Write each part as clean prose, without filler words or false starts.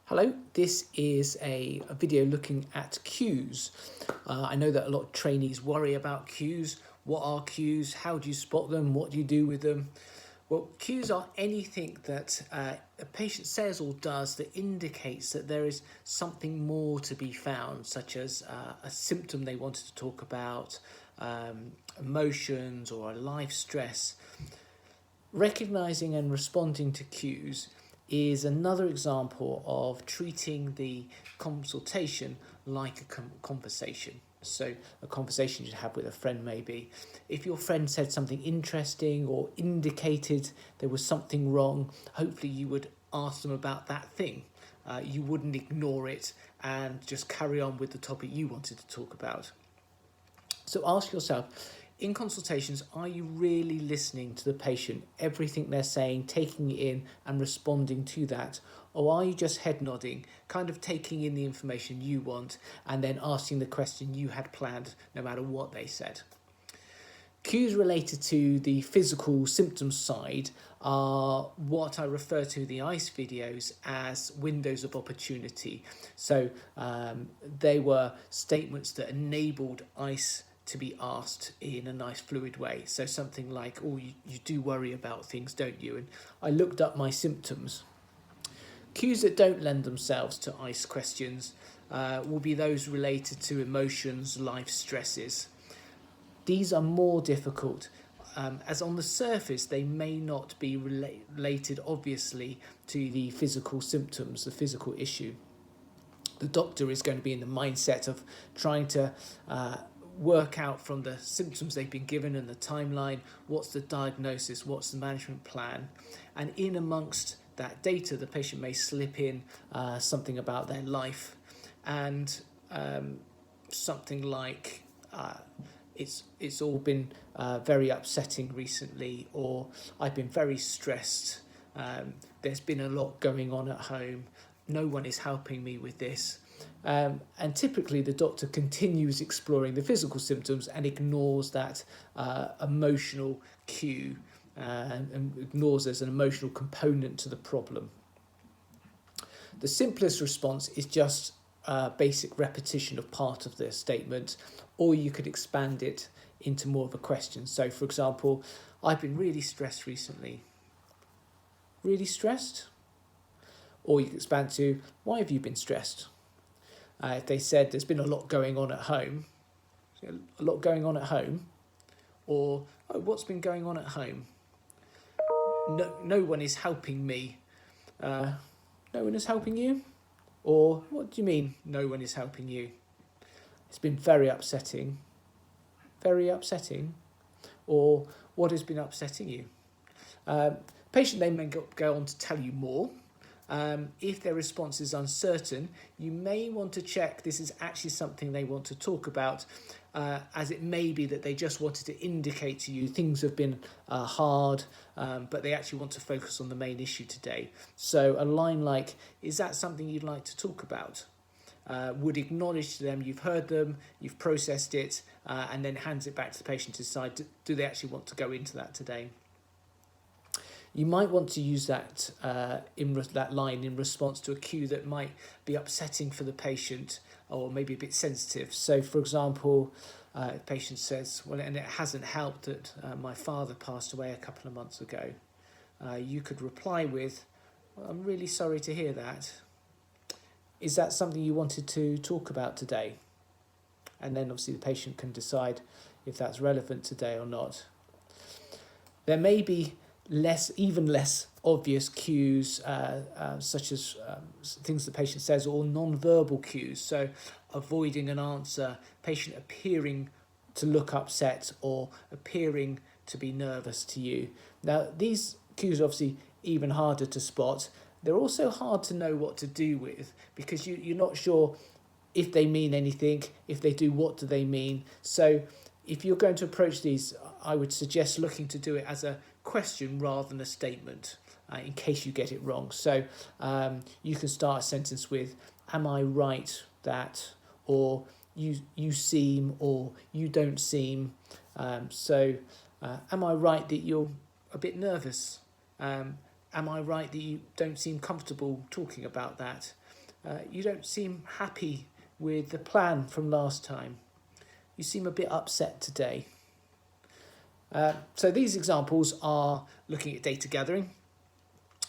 Hello, this is a video looking at cues. I know that a lot of trainees worry about cues. What are cues? How do you spot them? What do you do with them? Well, cues are anything that a patient says or does that indicates that there is something more to be found, such as a symptom they wanted to talk about, emotions or a life stress. Recognizing and responding to cues is another example of treating the consultation like a conversation. So a conversation you'd have with a friend maybe. If your friend said something interesting or indicated there was something wrong, hopefully you would ask them about that thing. You wouldn't ignore it and just carry on with the topic you wanted to talk about. So ask yourself, in consultations, are you really listening to the patient, everything they're saying, taking it in and responding to that? Or are you just head nodding, kind of taking in the information you want and then asking the question you had planned no matter what they said? Cues related to the physical symptoms side are what I refer to in the ICE videos as windows of opportunity. So they were statements that enabled ICE to be asked in a nice fluid way. So something like, oh, you do worry about things, don't you? And I looked up my symptoms. Cues that don't lend themselves to ICE questions will be those related to emotions, life stresses. These are more difficult, as on the surface they may not be related obviously to the physical symptoms, the physical issue. The doctor is going to be in the mindset of trying to work out from the symptoms they've been given and the timeline, what's the diagnosis, what's the management plan, and in amongst that data the patient may slip in something about their life and something like it's all been very upsetting recently, or I've been very stressed, there's been a lot going on at home, no one is helping me with this. And typically the doctor continues exploring the physical symptoms and ignores that emotional cue and ignores there's an emotional component to the problem. The simplest response is just basic repetition of part of the statement, or you could expand it into more of a question. So for example, I've been really stressed recently. Really stressed? Or you could expand to, why have you been stressed? If they said there's been a lot going on at home, a lot going on at home, or oh, what's been going on at home? No one is helping me. No one is helping you? Or what do you mean no one is helping you? It's been very upsetting. Very upsetting? Or what has been upsetting you? Patient then may go on to tell you more. If their response is uncertain, you may want to check this is actually something they want to talk about, as it may be that they just wanted to indicate to you things have been hard, but they actually want to focus on the main issue today. So a line like, is that something you'd like to talk about? Would acknowledge to them you've heard them, you've processed it, and then hands it back to the patient to decide, do they actually want to go into that today? You might want to use that that line in response to a cue that might be upsetting for the patient or maybe a bit sensitive. So, for example, the patient says, well, and it hasn't helped that my father passed away a couple of months ago. You could reply with, well, I'm really sorry to hear that. Is that something you wanted to talk about today? And then obviously the patient can decide if that's relevant today or not. There may be even less obvious cues, such as things the patient says, or non-verbal cues. So avoiding an answer, patient appearing to look upset or appearing to be nervous to you. Now, these cues are obviously even harder to spot. They're also hard to know what to do with because you're not sure if they mean anything. If they do, what do they mean? So if you're going to approach these, I would suggest looking to do it as a question rather than a statement, in case you get it wrong. So you can start a sentence with, am I right that, or you seem, or you don't seem. Am I right that you're a bit nervous? Am I right that you don't seem comfortable talking about that? You don't seem happy with the plan from last time. You seem a bit upset today. So these examples are looking at data gathering.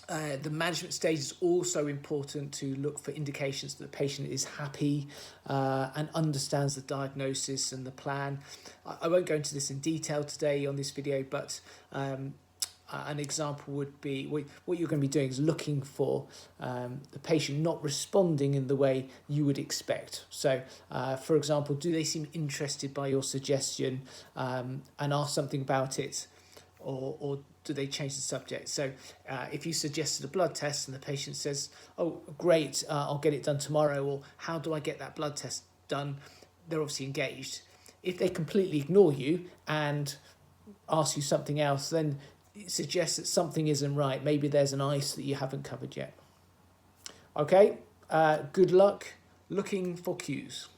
The management stage is also important to look for indications that the patient is happy and understands the diagnosis and the plan. I won't go into this in detail today on this video, but an example would be what you're going to be doing is looking for the patient not responding in the way you would expect. So, for example, do they seem interested by your suggestion and ask something about it, or do they change the subject? So if you suggested a blood test and the patient says, oh, great, I'll get it done tomorrow, or how do I get that blood test done? They're obviously engaged. If they completely ignore you and ask you something else, then it suggests that something isn't right. Maybe there's an ice that you haven't covered yet. Okay, good luck looking for cues.